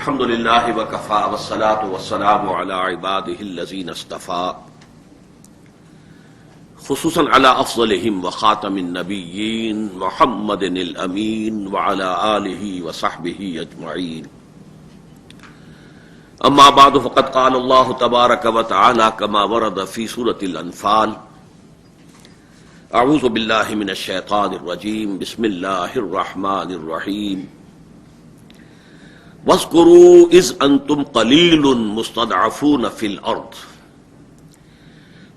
الحمد للہ وکفی والصلاة والسلام علی عباده الذین اصطفى خصوصا علی افضلهم وخاتم النبیین محمد الامین وعلی آلہ وصحبہ اجمعین. اما بعد فقد قال اللہ تبارک وتعالی كما ورد فی سورة الانفال: اعوذ باللہ من الشیطان الرجیم بسم اللہ الرحمن الرحیم. وَاذْكُرُوا إِذْ أَنْتُمْ قَلِيلٌ مُسْتَضْعَفُونَ فِي الْأَرْضِ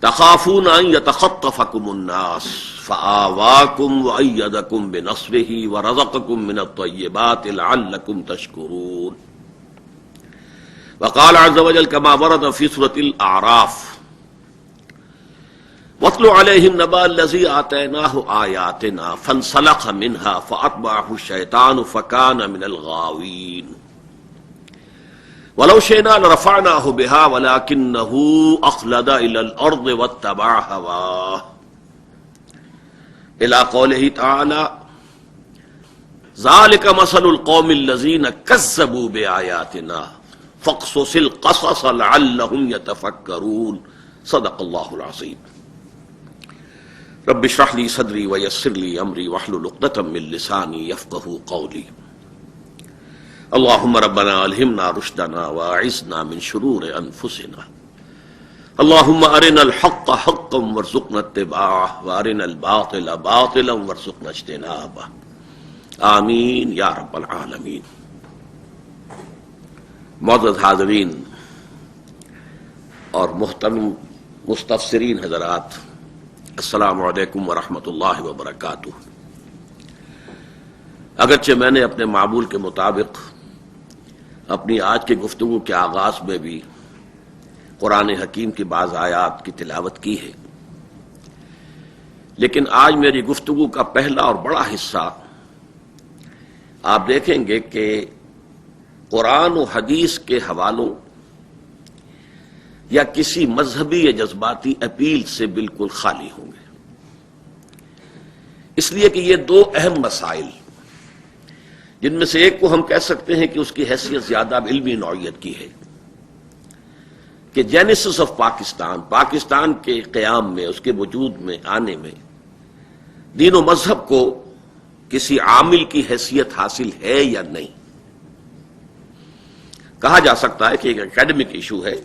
تَخَافُونَ أَنْ يَتَخَطَّفَكُمُ النَّاسُ فَآوَاكُمْ وَأَيَّدَكُمْ بِنَصْرِهِ وَرَزَقَكُمْ مِنَ الطَّيِّبَاتِ لَعَلَّكُمْ تَشْكُرُونَ. وقال عز وجل كما ورد في سورة الأعراف: وَاتْلُ عَلَيْهِمْ نَبَأَ الَّذِي آتَيْنَاهُ آيَاتِنَا فَانسَلَخَ مِنْهَا فَأَتْبَعَهُ الشَّيْطَانُ فَكَانَ مِنَ الْغَاوِينَ. وَلَوْ شِئْنَا لَرَفَعْنَاهُ بِهَا وَلَكِنَّهُ أَخْلَدَ إِلَى الْأَرْضِ وَاتَّبَعَ هَوَاهُ إِلَى قَوْلِهِ تَعَالَى: ذَلِكَ مَثَلُ الْقَوْمِ الَّذِينَ كَذَّبُوا بِآيَاتِنَا فَاقْصُصِ الْقَصَصَ لَعَلَّهُمْ يَتَفَكَّرُونَ. صدق اللہ العظیم. رب اشرح لي صدري ويسر لي أمري واحلل عقدة من لساني يفقهوا قولي. اللهم ربنا ألهمنا رشدنا وأعذنا من شرور أنفسنا. اللهم أرنا الحق حقا وارزقنا اتباعه وأرنا الباطل باطلا وارزقنا اجتنابه. آمین یا رب العالمین. معزز حاضرین اور محترم مستفسرین حضرات، السلام علیکم ورحمۃ اللہ وبرکاتہ. اگرچہ میں نے اپنے معمول کے مطابق اپنی آج کی گفتگو کے آغاز میں بھی قرآن حکیم کی بعض آیات کی تلاوت کی ہے، لیکن آج میری گفتگو کا پہلا اور بڑا حصہ آپ دیکھیں گے کہ قرآن و حدیث کے حوالوں یا کسی مذہبی یا جذباتی اپیل سے بالکل خالی ہوں گے، اس لیے کہ یہ دو اہم مسائل، جن میں سے ایک کو ہم کہہ سکتے ہیں کہ اس کی حیثیت زیادہ علمی نوعیت کی ہے، کہ جینیسس آف پاکستان، پاکستان کے قیام میں، اس کے وجود میں آنے میں دین و مذہب کو کسی عامل کی حیثیت حاصل ہے یا نہیں. کہا جا سکتا ہے کہ ایک اکیڈمک ایشو ہے،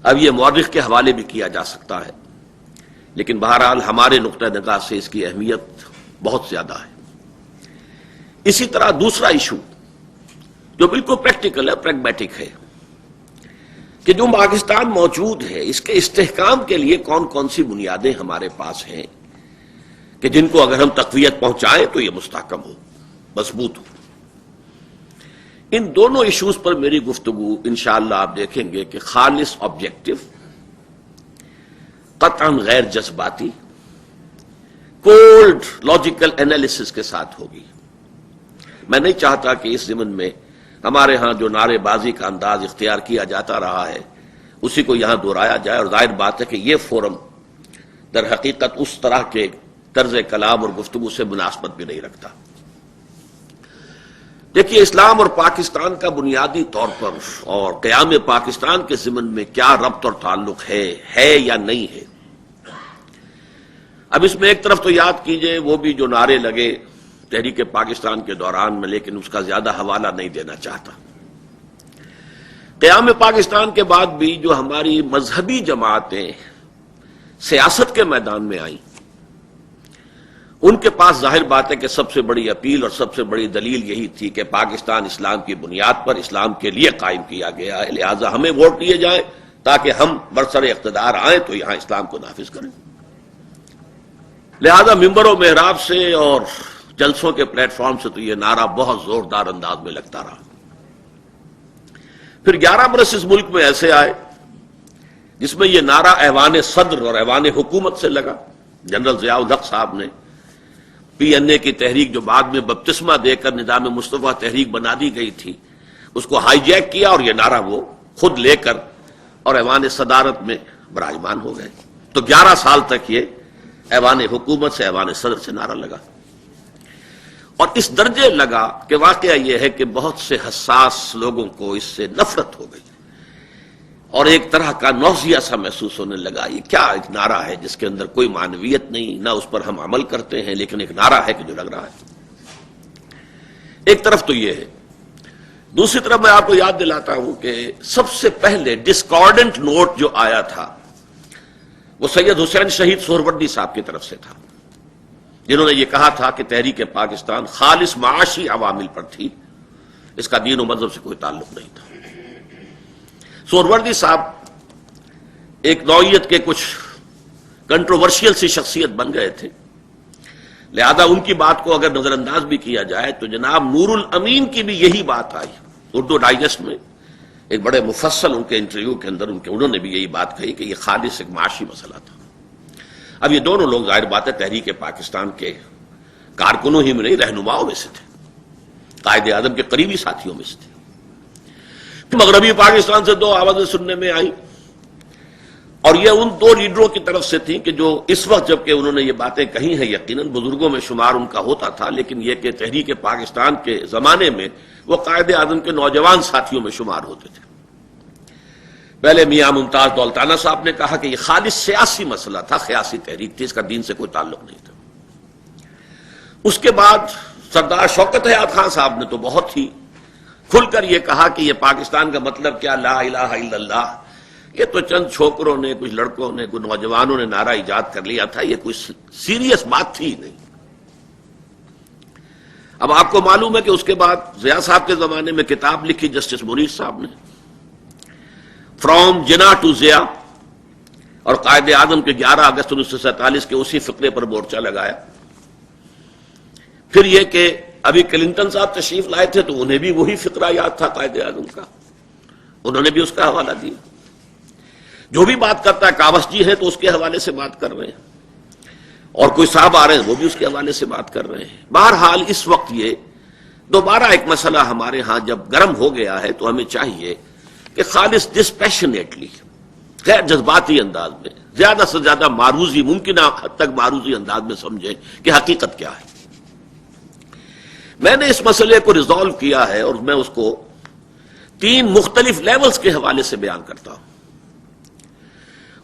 اب یہ مورخ کے حوالے بھی کیا جا سکتا ہے، لیکن بہرحال ہمارے نقطہ نگاہ سے اس کی اہمیت بہت زیادہ ہے. اسی طرح دوسرا ایشو جو بالکل پریکٹیکل ہے، پریگمیٹک ہے، کہ جو پاکستان موجود ہے اس کے استحکام کے لیے کون کون سی بنیادیں ہمارے پاس ہیں کہ جن کو اگر ہم تقویت پہنچائیں تو یہ مستحکم ہو، مضبوط ہو. ان دونوں ایشوز پر میری گفتگو انشاءاللہ آپ دیکھیں گے کہ خالص آبجیکٹو، قطعاً غیر جذباتی، کولڈ لاجیکل انالیسس کے ساتھ ہوگی. میں نہیں چاہتا کہ اس ضمن میں ہمارے ہاں جو نعرے بازی کا انداز اختیار کیا جاتا رہا ہے اسی کو یہاں دہرایا جائے، اور ظاہر بات ہے کہ یہ فورم در حقیقت اس طرح کے طرز کلام اور گفتگو سے مناسبت بھی نہیں رکھتا. دیکھیے، اسلام اور پاکستان کا بنیادی طور پر اور قیام پاکستان کے ضمن میں کیا ربط اور تعلق ہے یا نہیں ہے. اب اس میں ایک طرف تو یاد کیجئے وہ بھی جو نعرے لگے تحریک پاکستان کے دوران میں، لیکن اس کا زیادہ حوالہ نہیں دینا چاہتا. قیام پاکستان کے بعد بھی جو ہماری مذہبی جماعتیں سیاست کے میدان میں آئیں، ان کے پاس ظاہر بات ہے کہ سب سے بڑی اپیل اور سب سے بڑی دلیل یہی تھی کہ پاکستان اسلام کی بنیاد پر اسلام کے لیے قائم کیا گیا ہے، لہذا ہمیں ووٹ دیے جائیں تاکہ ہم برسر اقتدار آئیں تو یہاں اسلام کو نافذ کریں. لہذا ممبر و محراب سے اور جلسوں کے پلیٹ فارم سے تو یہ نعرہ بہت زوردار انداز میں لگتا رہا. پھر 11 برس اس ملک میں ایسے آئے جس میں یہ نعرہ ایوان صدر اور ایوان حکومت سے لگا. جنرل ضیاء الحق صاحب نے PNA کی تحریک جو بعد میں بپتسمہ دے کر نظام مصطفیٰ تحریک بنا دی گئی تھی، اس کو ہائی جیک کیا اور یہ نعرہ وہ خود لے کر اور ایوان صدارت میں براجمان ہو گئے. تو 11 سال تک یہ ایوان حکومت سے ایوان صدر سے نعرہ لگا. اور اس درجے لگا کہ واقعہ یہ ہے کہ بہت سے حساس لوگوں کو اس سے نفرت ہو گئی اور ایک طرح کا نوزیہ سا محسوس ہونے لگا. یہ کیا ایک نعرہ ہے جس کے اندر کوئی معنویت نہیں، نہ اس پر ہم عمل کرتے ہیں، لیکن ایک نعرہ ہے کہ جو لگ رہا ہے. ایک طرف تو یہ ہے. دوسری طرف میں آپ کو یاد دلاتا ہوں کہ سب سے پہلے ڈسکارڈنٹ نوٹ جو آیا تھا وہ سید حسین شہید سہروردی صاحب کی طرف سے تھا، جنہوں نے یہ کہا تھا کہ تحریک پاکستان خالص معاشی عوامل پر تھی، اس کا دین و مذہب سے کوئی تعلق نہیں تھا. سہروردی صاحب ایک نوعیت کے کچھ کنٹروورشیل سی شخصیت بن گئے تھے، لہذا ان کی بات کو اگر نظر انداز بھی کیا جائے تو جناب نور الامین کی بھی یہی بات آئی. اردو ڈائجسٹ میں ایک بڑے مفصل ان کے انٹرویو کے اندر انہوں نے بھی یہی بات کہی کہ یہ خالص ایک معاشی مسئلہ تھا. اب یہ دونوں لوگ ظاہر بات ہے تحریک پاکستان کے کارکنوں ہی میں نہیں، رہنماؤں میں سے تھے، قائد اعظم کے قریبی ساتھیوں میں سے تھے. مغربی پاکستان سے دو آوازیں سننے میں آئی اور یہ ان دو لیڈروں کی طرف سے تھی کہ جو اس وقت جبکہ انہوں نے یہ باتیں کہی ہیں یقیناً بزرگوں میں شمار ان کا ہوتا تھا، لیکن یہ کہ تحریک پاکستان کے زمانے میں وہ قائد اعظم کے نوجوان ساتھیوں میں شمار ہوتے تھے. پہلے میاں ممتاز دولتانہ صاحب نے کہا کہ یہ خالص سیاسی مسئلہ تھا، سیاسی تحریک تھی، اس کا دین سے کوئی تعلق نہیں تھا. اس کے بعد سردار شوکت حیات خان صاحب نے تو بہت ہی کھل کر یہ کہا کہ یہ پاکستان کا مطلب کیا، لا الہ الا اللہ، یہ تو چند چھوکروں نے، کچھ لڑکوں نے، کچھ نوجوانوں نے نعرہ ایجاد کر لیا تھا، یہ کوئی سیریس بات تھی نہیں. اب آپ کو معلوم ہے کہ اس کے بعد ضیاء صاحب کے زمانے میں کتاب لکھی جسٹس منیر صاحب نے، فرام جناح ٹو ضیاء، اور قائد اعظم کے 11 اگست 1947 کے اسی فقرے پر مورچہ لگایا. پھر یہ کہ ابھی کلنٹن صاحب تشریف لائے تھے تو انہیں بھی وہی فقرہ یاد تھا قائد اعظم کا، انہوں نے بھی اس کا حوالہ دیا. جو بھی بات کرتا ہے، کاوس جی ہے تو اس کے حوالے سے بات کر رہے ہیں، اور کوئی صاحب آ رہے ہیں وہ بھی اس کے حوالے سے بات کر رہے ہیں. بہرحال اس وقت یہ دوبارہ ایک مسئلہ ہمارے ہاں جب گرم ہو گیا ہے تو ہمیں چاہیے کہ خالص ڈسپیشنیٹلی، غیر جذباتی انداز میں، زیادہ سے زیادہ معروضی، ممکنہ حد تک معروضی انداز میں سمجھیں کہ حقیقت کیا ہے. میں نے اس مسئلے کو ریزالو کیا ہے اور میں اس کو 3 مختلف لیولز کے حوالے سے بیان کرتا ہوں،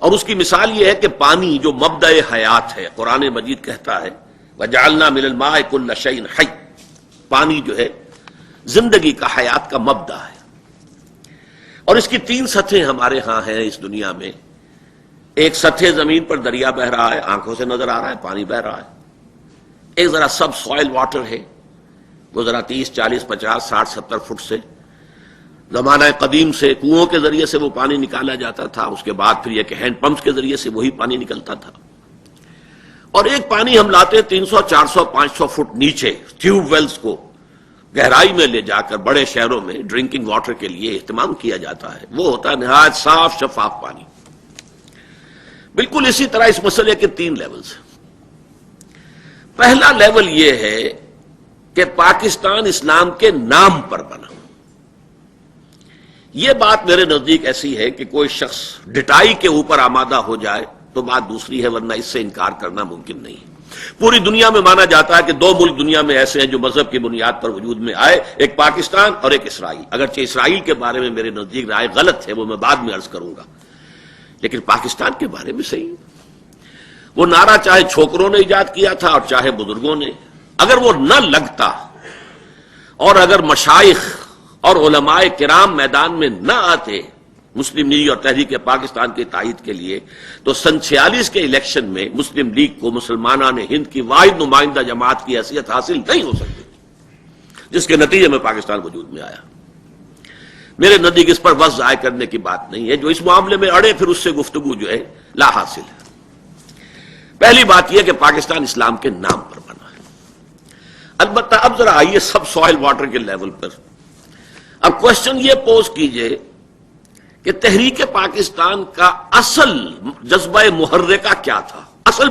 اور اس کی مثال یہ ہے کہ پانی جو مبدأ حیات ہے، قرآن مجید کہتا ہے وَجَعَلْنَا مِنَ الْمَاءِ كُلَّ شَيْءٍ حَيٍّ، پانی جو ہے زندگی کا، حیات کا مبدأ ہے. اور اس کی 3 سطحیں ہمارے ہاں ہیں اس دنیا میں. ایک سطح زمین پر دریا بہ رہا ہے، آنکھوں سے نظر آ رہا ہے، پانی بہ رہا ہے. ایک ذرا سب سوائل واٹر ہے، وہ ذرا 30 40 50 60 70 فٹ سے زمانہ قدیم سے کنوؤں کے ذریعے سے وہ پانی نکالا جاتا تھا. اس کے بعد پھر یہ کہ ہینڈ پمپس کے ذریعے سے وہی پانی نکلتا تھا. اور ایک پانی ہم لاتے 300 400 500 فٹ نیچے ٹیوب ویلز کو گہرائی میں لے جا کر بڑے شہروں میں ڈرنکنگ واٹر کے لیے اہتمام کیا جاتا ہے. وہ ہوتا ہے نہایت صاف شفاف پانی. بالکل اسی طرح اس مسئلے کے 3 لیولز ہیں. پہلا لیول یہ ہے کہ پاکستان اسلام کے نام پر بنا. یہ بات میرے نزدیک ایسی ہے کہ کوئی شخص ڈٹائی کے اوپر آمادہ ہو جائے تو بات دوسری ہے، ورنہ اس سے انکار کرنا ممکن نہیں. پوری دنیا میں مانا جاتا ہے کہ 2 ملک دنیا میں ایسے ہیں جو مذہب کی بنیاد پر وجود میں آئے، ایک پاکستان اور ایک اسرائیل. اگرچہ اسرائیل کے بارے میں میرے نزدیک رائے غلط ہے، وہ میں بعد میں عرض کروں گا، لیکن پاکستان کے بارے میں صحیح. وہ نعرہ چاہے چھوکروں نے ایجاد کیا تھا اور چاہے بزرگوں نے، اگر وہ نہ لگتا اور اگر مشائخ اور علماء کرام میدان میں نہ آتے مسلم لیگ اور تحریک پاکستان کی تائید کے لیے، تو سن 46 کے الیکشن میں مسلم لیگ کو مسلمانان ہند کی واحد نمائندہ جماعت کی حیثیت حاصل نہیں ہو سکتی، جس کے نتیجے میں پاکستان وجود میں آیا. میرے نزدیک اس پر وقت ضائع کرنے کی بات نہیں ہے. جو اس معاملے میں اڑے پھر اس سے گفتگو جو ہے لا حاصل ہے. پہلی بات یہ کہ پاکستان اسلام کے نام پر بنا ہے. البتہ اب ذرا آئیے سب سوائل واٹر کے لیول پر. اب کوشچن یہ پوز کیجئے کہ تحریک پاکستان کا اصل جذبہ محرکہ کیا تھا، اصل